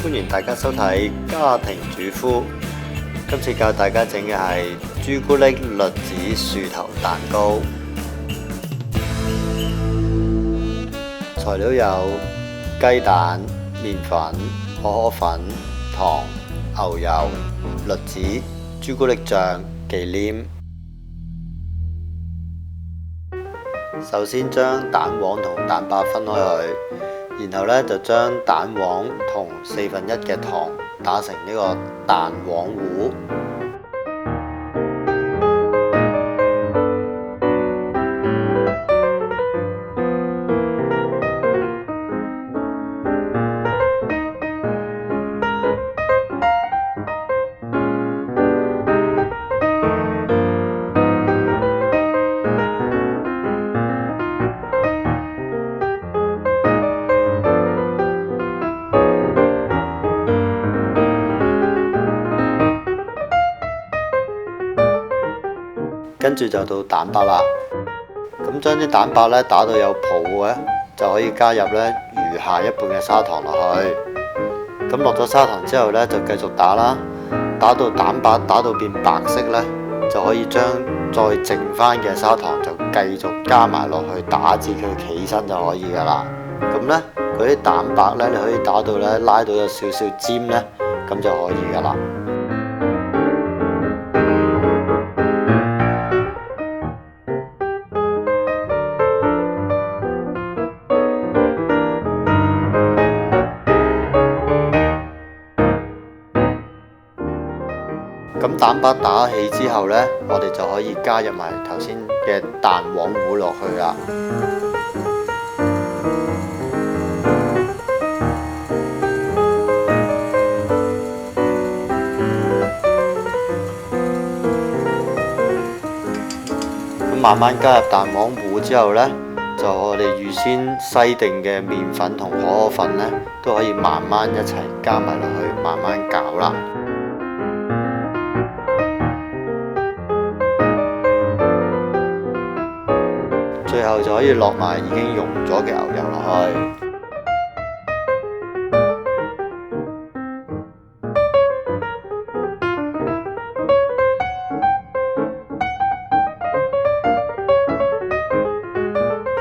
歡迎大家收睇家庭主夫。今次教大家整嘅係朱古力栗子樹頭蛋糕。材料有雞蛋、麵粉、可可粉、糖、牛油、栗子、朱古力醬、忌廉。首先將蛋黃同蛋白分開佢，然後呢就將蛋黃同1/4嘅糖打成呢個蛋黃糊。跟住就到蛋白啦，咁將啲蛋白打到有泡嘅，就可以加入餘下1半嘅砂糖落去。咁落咗砂糖之後就繼續打啦，打到蛋白打到變白色就可以將再剩翻嘅砂糖就繼續加埋落去，打至佢起身就可以噶啦。咁嗰啲蛋白你可以打到拉到有少少尖咁就可以噶啦。咁蛋白打起之後我哋就可以加入埋頭先嘅蛋黃糊落去啦。咁慢慢加入蛋黃糊之後就我哋預先篩定嘅麵粉同可可粉都可以慢慢一齊加埋落去，慢慢攪啦。最後就可以落埋已經溶咗嘅牛油落去。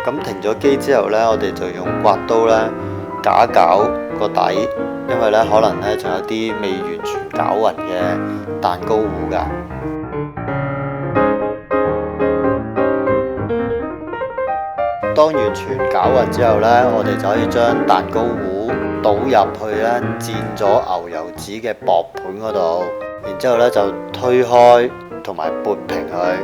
咁停咗機之後我哋就用刮刀攪一攪個底，因為可能仲有啲未完全攪勻嘅蛋糕糊㗎。當完全攪勻之後我哋就可以將蛋糕糊倒入去煎咗牛油紙嘅薄盤嗰度，然之後就推開同埋撥平佢。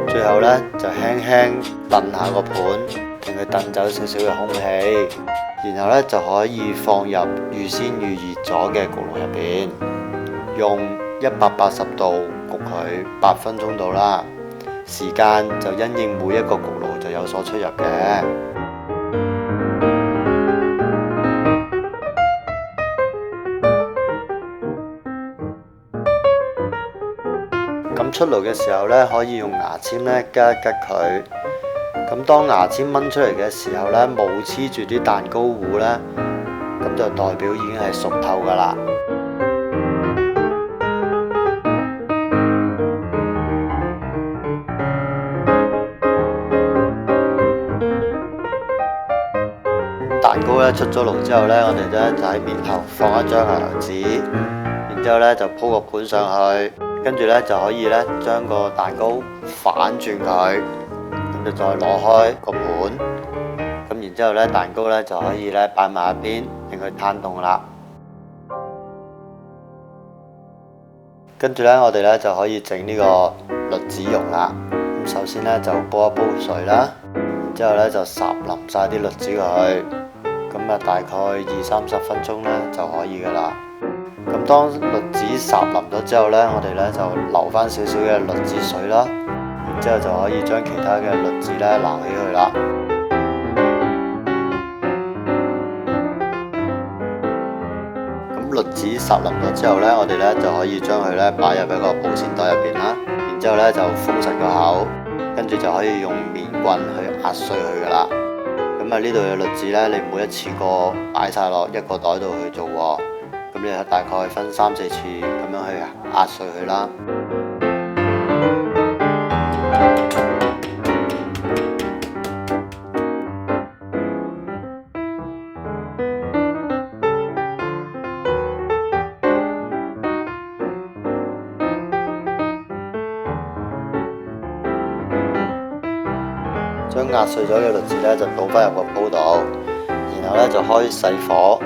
最後就輕輕燉下個盤，令佢燉走少少嘅空氣，然後就可以放入預先預熱咗嘅焗爐入邊，用180度焗佢8分鐘到啦。時間就因應每一個焗爐就有所出入嘅。咁出爐嘅時候可以用牙籤吉一吉佢。咁當牙籤掹出嚟嘅時候冇黐住啲蛋糕糊咁就代表已經係熟透噶啦。蛋糕出咗爐之後我哋就喺面頭放一張牛油紙，然之後就鋪個盤上去。跟住就可以將個蛋糕反轉佢，咁就再攞開個盤，咁然之後蛋糕就可以擺埋一邊，令佢攤凍啦。跟住我哋就可以整呢個栗子蓉啦。咁首先就煲一煲水啦，然之後就霎淋晒啲栗子佢，咁大概20-30分鐘就可以噶啦。咁當栗子霎淋咗之後我哋就留翻少少嘅栗子水啦，然之後就可以將其他嘅栗子撈起佢啦。栗子烚腍咗之後呢，我哋呢就可以將佢呢擺入一個保鮮袋入邊啦。然之後呢就封實個口，跟住就可以用麵棍去壓碎佢噶啦。咁啊，呢度嘅栗子呢，你唔好一次過擺晒落一個袋度去做喎。咁你大概分3、4次咁樣去壓碎佢啦。將壓碎咗嘅栗子呢，就倒返入個煲度，然後呢，就開細火，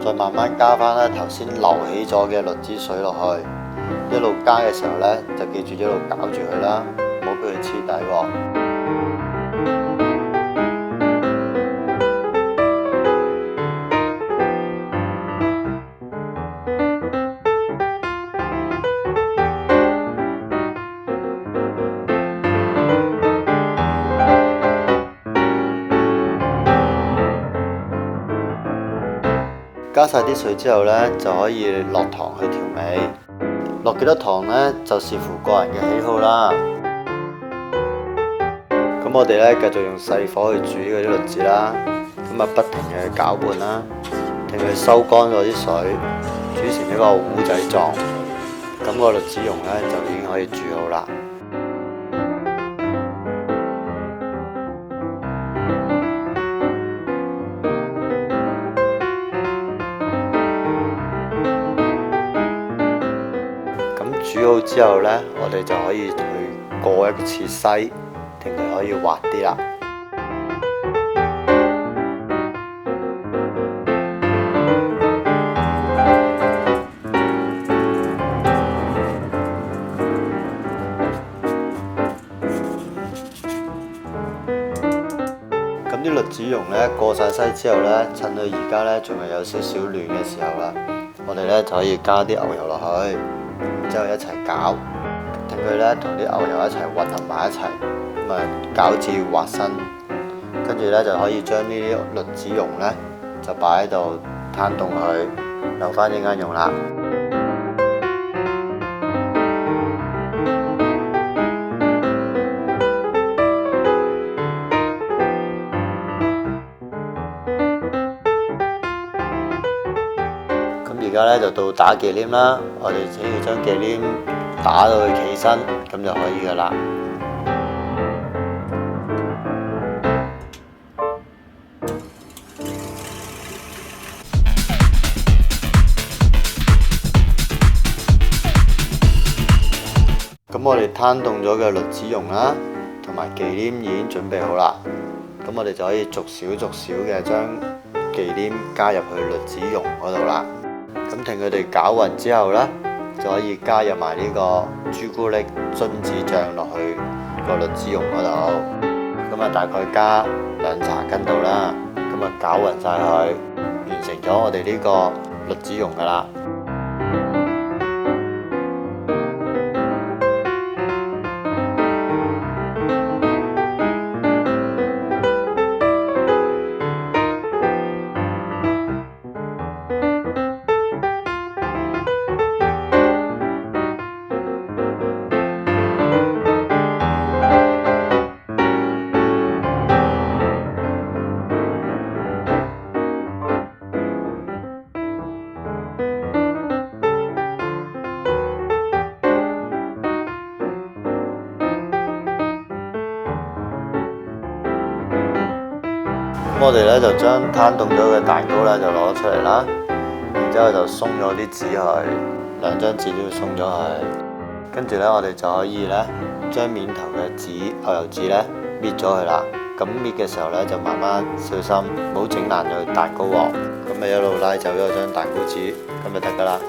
再慢慢加返呢頭先流起咗嘅栗子水落去。一路加嘅時候呢，就記住一路攪住佢啦，唔好俾佢黐底喎。加晒啲水之後呢，就可以落糖去調味。落幾多糖呢？就視乎個人嘅喜好啦。咁我哋呢，繼續用細火去煮嗰啲栗子啦。咁啊，不停嘅去攪拌啦，令佢收乾咗啲水，煮成一個糊仔狀。咁個栗子蓉呢，就已經可以煮好啦。煮好之後呢，我哋就可以去過一次篩，令佢可以滑啲啦。咁啲栗子蓉呢，過晒篩之後呢，趁到而家呢，仲係有少少嫩嘅時候啦，我哋呢就可以加啲牛油落去。之後一齊攪，等佢呢同啲牛油一齊混合埋一齊，咁啊攪至滑身，跟住呢就可以將呢啲栗子蓉呢就擺喺度攤凍佢，留翻陣間用啦。而家呢就到打忌廉啦，我哋只要將忌廉打到佢企身，咁就可以噶啦。咁我哋攤凍咗嘅栗子蓉啦，同埋忌廉已經準備好啦。咁我哋就可以逐少嘅將忌廉加入去栗子蓉嗰度啦。咁停佢哋攪勻之後呢，就可以加入埋呢個朱古力榛子醬落去個栗子蓉嗰度。咁啊，大概加2茶羹度啦。咁啊，攪勻晒佢，完成咗我哋呢個栗子蓉噶啦。咁我哋呢就將攤凍咗嘅蛋糕呢就攞咗出嚟啦，然之後就鬆咗啲紙去，2張紙都要鬆咗佢。跟住呢，我哋就可以呢將面頭嘅紙牛油紙呢搣咗佢啦。咁搣嘅時候呢，就慢慢小心，唔好整爛咗個蛋糕喎。咁咪一路拉走咗張蛋糕紙，咁就得噶啦。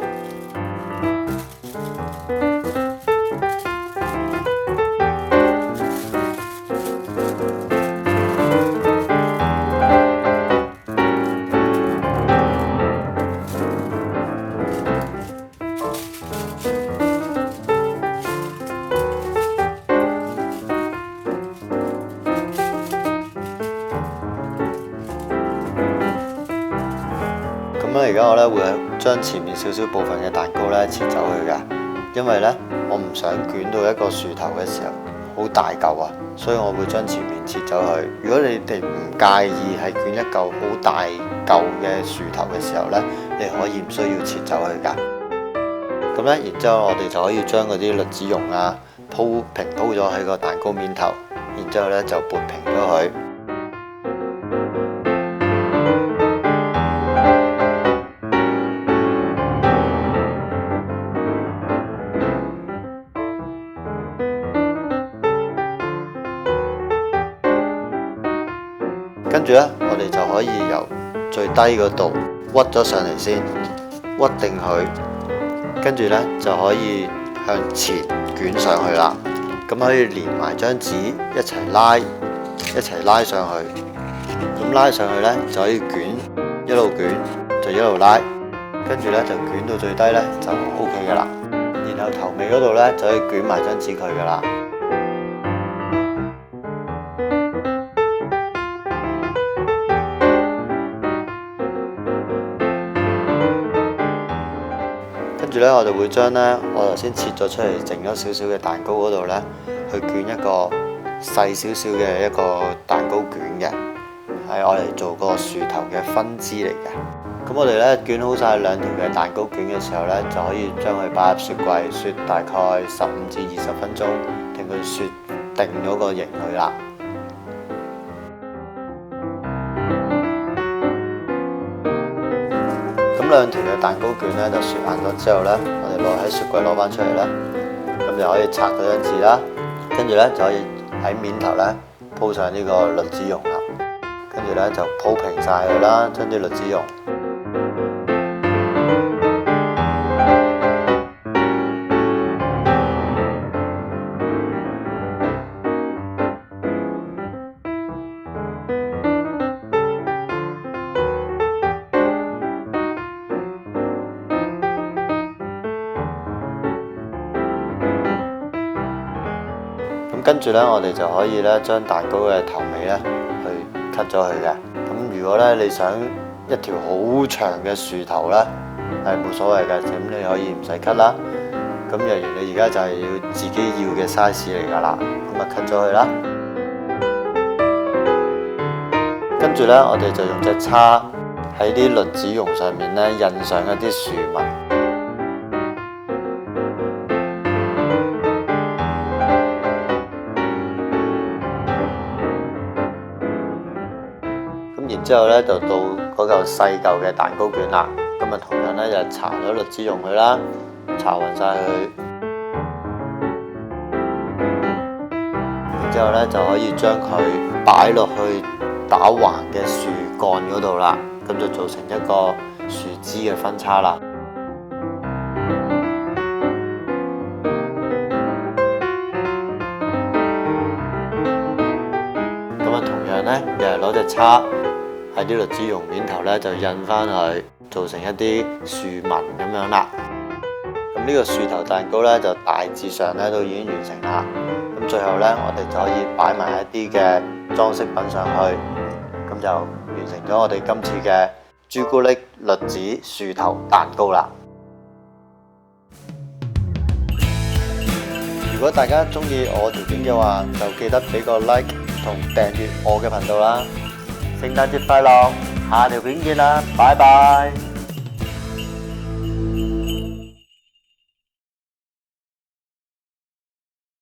咁而家我呢會將前面少少部分嘅蛋糕呢切走佢㗎，因為呢，我唔想捲到一個樹頭嘅時候好大嚿啊，所以我會將前面切走佢。如果你哋唔介意係捲一嚿好大嚿嘅樹頭嘅時候呢，你可以唔需要切走佢㗎。咁呢，然之後我哋就可以將嗰啲栗子蓉啊平鋪咗喺個蛋糕面頭，然之後呢就撥平咗佢。跟住呢，我哋就可以由最低嗰度屈咗上嚟先，屈定佢，跟住呢，就可以向前捲上去啦。咁可以連埋張紙一齊拉上去。咁拉上去呢，就可以捲，一路捲就一路拉，跟住呢，就捲到最低呢，就 OK 噶啦。然後頭尾嗰度呢，就可以捲埋張紙佢噶啦。跟住呢，我哋會將呢我頭先切咗出嚟剩咗少少嘅蛋糕嗰度呢，去捲一個細少少嘅一個蛋糕卷嘅，係我哋做個樹頭嘅分支嚟嘅。咁我哋呢捲好晒兩條嘅蛋糕卷嘅時候呢，就可以將佢擺入雪櫃雪大概15至20分鐘，令佢雪定咗個形佢啦。咁兩條嘅蛋糕卷呢，就雪硬咗之後呢，我哋喺雪櫃攞翻出嚟啦，咁就可以拆咗張紙啦，跟住呢，就可以喺面頭呢鋪上呢個栗子蓉啦，跟住呢，就鋪平晒佢啦，將啲栗子蓉。跟住呢，我哋就可以呢將蛋糕嘅頭尾呢去 cut 咗佢嘅。咁如果呢你想一條好長嘅樹頭呢，係冇所謂嘅，咁你可以唔使 cut 啦。咁若然你而家就係要自己要嘅 size 嚟㗎啦，咁啊 cut 咗佢啦。跟住呢，我哋就用隻叉喺啲栗子蓉上面呢印上一啲樹紋。然之後呢，就到嗰嚿細嚿嘅蛋糕卷啦。咁啊，同樣呢，就搽咗栗子蓉佢啦，搽勻晒佢。然之後呢，就可以將佢擺落去打橫嘅樹幹嗰度啦。咁就做成一個樹枝嘅分叉啦。咁啊，同樣呢，又係攞隻叉。喺啲栗子蓉面頭呢，就印翻佢，做成一啲樹紋咁樣啦。咁呢個樹頭蛋糕呢，就大致上呢都已經完成啦。咁最後呢，我哋就可以擺埋一啲嘅裝飾品上去，咁就完成咗我哋今次嘅朱古力栗子樹頭蛋糕啦。如果大家中意我條片嘅話，就記得俾個 like 同訂閱我嘅頻道啦。聖誕節快樂！下條片見啦，拜拜。